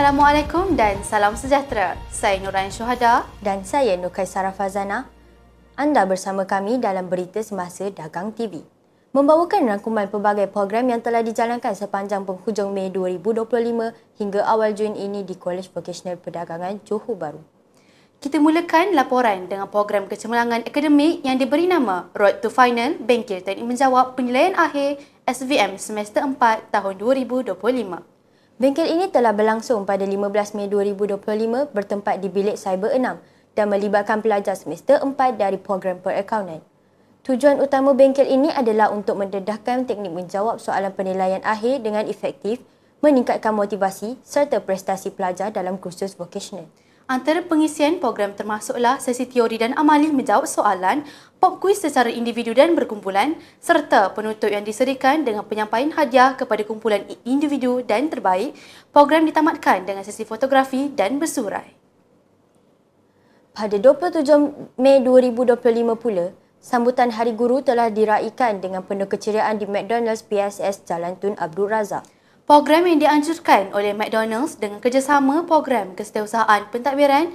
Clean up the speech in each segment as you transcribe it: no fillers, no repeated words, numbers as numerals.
Assalamualaikum dan salam sejahtera. Saya Nurain Syuhada dan saya Nur Kaisara Fazana. Anda bersama kami dalam Berita Semasa Dagang TV. Membawakan rangkuman pelbagai program yang telah dijalankan sepanjang penghujung Mei 2025 hingga awal Jun ini di Kolej Vokasional Perdagangan Johor Bahru. Kita mulakan laporan dengan program kecemerlangan akademik yang diberi nama Road to Final Bengkel Teknik Menjawab Penilaian Akhir SVM Semester 4 tahun 2025. Bengkel ini telah berlangsung pada 15 Mei 2025 bertempat di Bilik Cyber 6 dan melibatkan pelajar semester 4 dari program perakaunan. Tujuan utama bengkel ini adalah untuk mendedahkan teknik menjawab soalan penilaian akhir dengan efektif, meningkatkan motivasi serta prestasi pelajar dalam kursus vokasional. Antara pengisian program termasuklah sesi teori dan amali menjawab soalan, pop quiz secara individu dan berkumpulan, serta penutup yang diserikan dengan penyampaian hadiah kepada kumpulan individu dan terbaik. Program ditamatkan dengan sesi fotografi dan bersurai. Pada 27 Mei 2025 pula, sambutan Hari Guru telah diraikan dengan penuh keceriaan di McDonald's PSS Jalan Tun Abdul Razak. Program yang dianjurkan oleh McDonald's dengan kerjasama program Kesetiausahaan Pentadbiran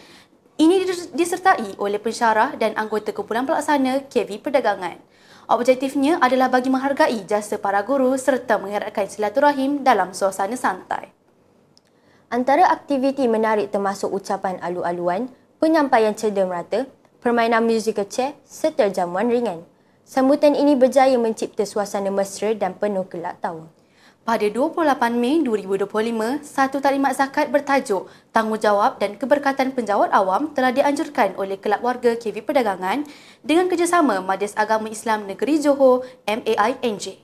ini disertai oleh pensyarah dan anggota kumpulan pelaksana KV Perdagangan. Objektifnya adalah bagi menghargai jasa para guru serta mengeratkan silaturahim dalam suasana santai. Antara aktiviti menarik termasuk ucapan alu-aluan, penyampaian cerita merata, permainan musical chair serta jamuan ringan. Sambutan ini berjaya mencipta suasana mesra dan penuh gelak tawa. Pada 28 Mei 2025, satu taklimat zakat bertajuk Tanggungjawab dan Keberkatan Penjawat Awam telah dianjurkan oleh Kelab Warga KV Perdagangan dengan kerjasama Majlis Agama Islam Negeri Johor MAINJ.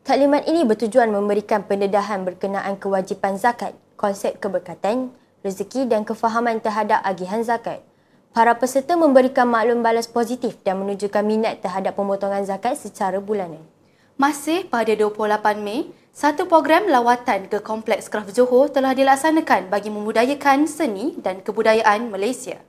Taklimat ini bertujuan memberikan pendedahan berkenaan kewajipan zakat, konsep keberkatan, rezeki dan kefahaman terhadap agihan zakat. Para peserta memberikan maklum balas positif dan menunjukkan minat terhadap pemotongan zakat secara bulanan. Masih pada 28 Mei, satu program lawatan ke Kompleks Kraf Johor telah dilaksanakan bagi membudayakan seni dan kebudayaan Malaysia.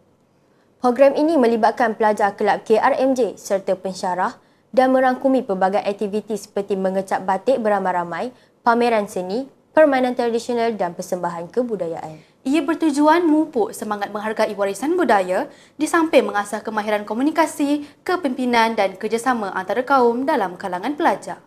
Program ini melibatkan pelajar Kelab KRMJ serta pensyarah dan merangkumi pelbagai aktiviti seperti mengecap batik beramai-ramai, pameran seni, permainan tradisional dan persembahan kebudayaan. Ia bertujuan memupuk semangat menghargai warisan budaya di samping mengasah kemahiran komunikasi, kepimpinan dan kerjasama antara kaum dalam kalangan pelajar.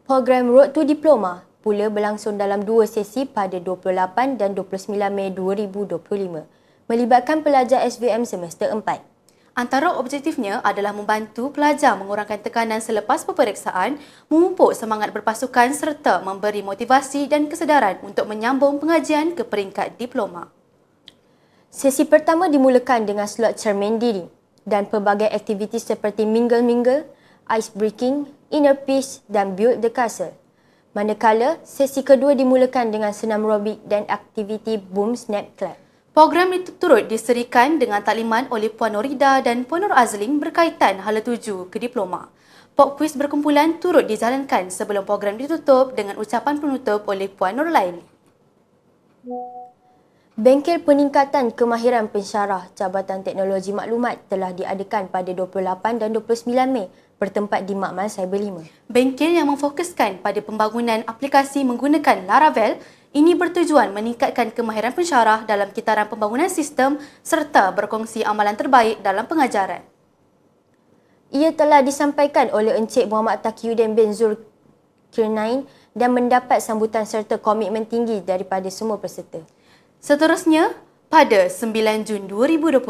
Program Road to Diploma pula berlangsung dalam dua sesi pada 28 dan 29 Mei 2025, melibatkan pelajar SVM semester 4. Antara objektifnya adalah membantu pelajar mengurangkan tekanan selepas peperiksaan, memupuk semangat berpasukan serta memberi motivasi dan kesedaran untuk menyambung pengajian ke peringkat diploma. Sesi pertama dimulakan dengan slot cermin diri dan pelbagai aktiviti seperti mingle-mingle, ice breaking, inner peace dan build the castle. Manakala, sesi kedua dimulakan dengan senam aerobik dan aktiviti boom snap clap. Program itu turut diserikan dengan taklimat oleh Puan Norida dan Puan Nur Azlin berkaitan hala tuju ke diploma. Pop quiz berkumpulan turut dijalankan sebelum program ditutup dengan ucapan penutup oleh Puan Nur Laili. Bengkel Peningkatan Kemahiran Pensyarah Jabatan Teknologi Maklumat telah diadakan pada 28 dan 29 Mei bertempat di Makmal Cyber 5. Bengkel yang memfokuskan pada pembangunan aplikasi menggunakan Laravel ini bertujuan meningkatkan kemahiran pensyarah dalam kitaran pembangunan sistem serta berkongsi amalan terbaik dalam pengajaran. Ia telah disampaikan oleh Encik Muhammad Taqiyuddin bin Zulkarnain dan mendapat sambutan serta komitmen tinggi daripada semua peserta. Seterusnya, pada 9 Jun 2025,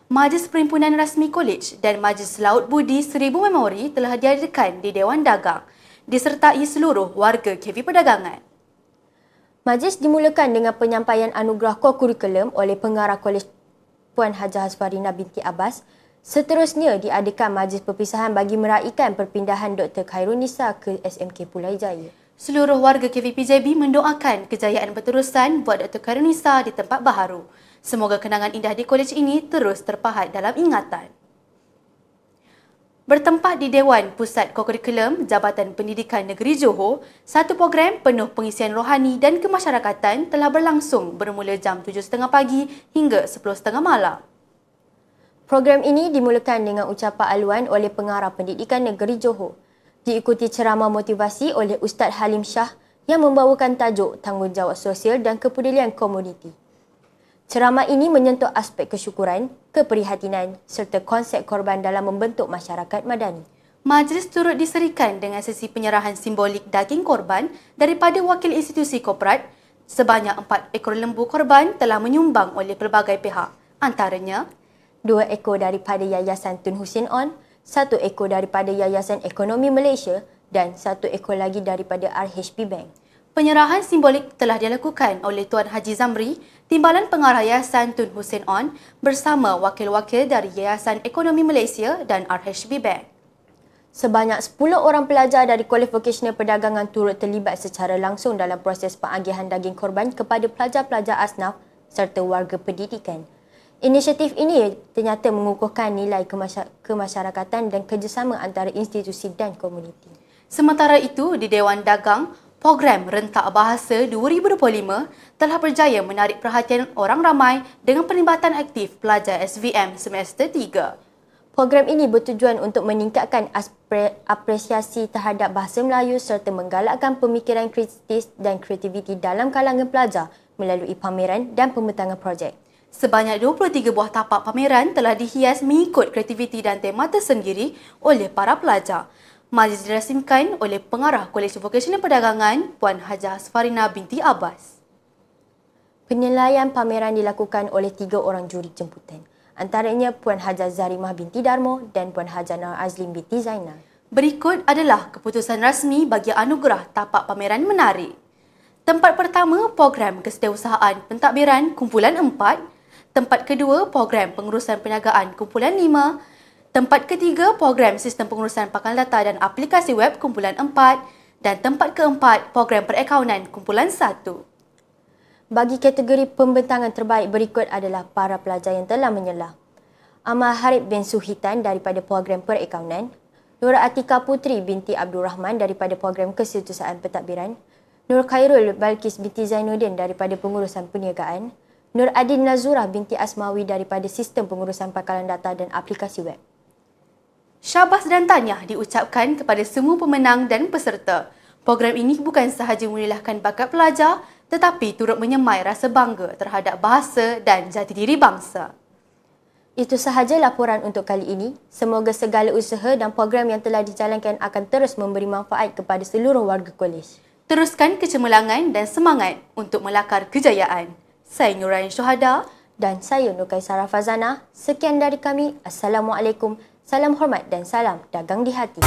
Majlis Perhimpunan Rasmi Kolej dan Majlis Laut Budi Seribu Memori telah diadakan di Dewan Dagang, disertai seluruh warga KV Perdagangan. Majlis dimulakan dengan penyampaian anugerah kurikulum oleh Pengarah Kolej Puan Hajah Hasfarina binti Abbas. Seterusnya diadakan majlis perpisahan bagi meraikan perpindahan Dr. Khairunisa ke SMK Pulau Jaya. Seluruh warga KVPJB mendoakan kejayaan berterusan buat Dr. Khairunisa di tempat baharu. Semoga kenangan indah di kolej ini terus terpahat dalam ingatan. Bertempat di Dewan Pusat Kokurikulum Jabatan Pendidikan Negeri Johor, satu program penuh pengisian rohani dan kemasyarakatan telah berlangsung bermula jam 7.30 pagi hingga 10.30 malam. Program ini dimulakan dengan ucapan aluan oleh Pengarah Pendidikan Negeri Johor, diikuti ceramah motivasi oleh Ustaz Halim Shah yang membawakan tajuk Tanggungjawab Sosial dan Kepedulian Komuniti. Ceramah ini menyentuh aspek kesyukuran, keprihatinan serta konsep korban dalam membentuk masyarakat madani. Majlis turut diserikan dengan sesi penyerahan simbolik daging korban daripada wakil institusi korporat. Sebanyak 4 ekor lembu korban telah menyumbang oleh pelbagai pihak. Antaranya, 2 ekor daripada Yayasan Tun Hussein On, 1 ekor daripada Yayasan Ekonomi Malaysia dan 1 ekor lagi daripada RHB Bank. Penyerahan simbolik telah dilakukan oleh Tuan Haji Zamri, Timbalan Pengarah Yayasan Tun Hussein On bersama wakil-wakil dari Yayasan Ekonomi Malaysia dan RHB Bank. Sebanyak 10 orang pelajar dari Kolej Vokasional Perdagangan turut terlibat secara langsung dalam proses pengagihan daging korban kepada pelajar-pelajar asnaf serta warga pendidikan. Inisiatif ini ternyata mengukuhkan nilai kemasyarakatan dan kerjasama antara institusi dan komuniti. Sementara itu, di Dewan Dagang, program Rentak Bahasa 2025 telah berjaya menarik perhatian orang ramai dengan perlibatan aktif pelajar SVM semester 3. Program ini bertujuan untuk meningkatkan apresiasi terhadap bahasa Melayu serta menggalakkan pemikiran kritis dan kreativiti dalam kalangan pelajar melalui pameran dan pembentangan projek. Sebanyak 23 buah tapak pameran telah dihias mengikut kreativiti dan tema tersendiri oleh para pelajar. Majlis dirasmikan oleh Pengarah Kolej Vokasional Perdagangan, Puan Hajah Sfarina binti Abbas. Penilaian pameran dilakukan oleh 3 orang juri jemputan. Antaranya Puan Hajah Zarimah binti Darmo dan Puan Hajah Nur Azlim binti Zainal. Berikut adalah keputusan rasmi bagi anugerah tapak pameran menarik. Tempat pertama, program Kesetiausahaan Pentadbiran Kumpulan 4. Tempat kedua, program Pengurusan Perniagaan Kumpulan 5. Tempat ketiga, program Sistem Pengurusan Pakaran Data dan Aplikasi Web Kumpulan 4. Dan tempat keempat, program Perakaunan Kumpulan 1. Bagi kategori pembentangan terbaik berikut adalah para pelajar yang telah menyelah. Amal Harib bin Suhitan daripada program Perakaunan, Nur Atika Putri binti Abdul Rahman daripada program Kesetiausahaan Pentadbiran, Nur Khairul Balkis binti Zainuddin daripada Pengurusan Perniagaan, Nur Adin Nazurah binti Asmawi daripada Sistem Pengurusan Pakaran Data dan Aplikasi Web. Syabas dan tahniah diucapkan kepada semua pemenang dan peserta. Program ini bukan sahaja melelahkan bakat pelajar tetapi turut menyemai rasa bangga terhadap bahasa dan jati diri bangsa. Itu sahaja laporan untuk kali ini. Semoga segala usaha dan program yang telah dijalankan akan terus memberi manfaat kepada seluruh warga kolej. Teruskan kecemerlangan dan semangat untuk melakar kejayaan. Saya Nurain Syuhada dan saya Nur Kaisara Fazana. Sekian dari kami. Assalamualaikum, salam hormat dan salam dagang di hati.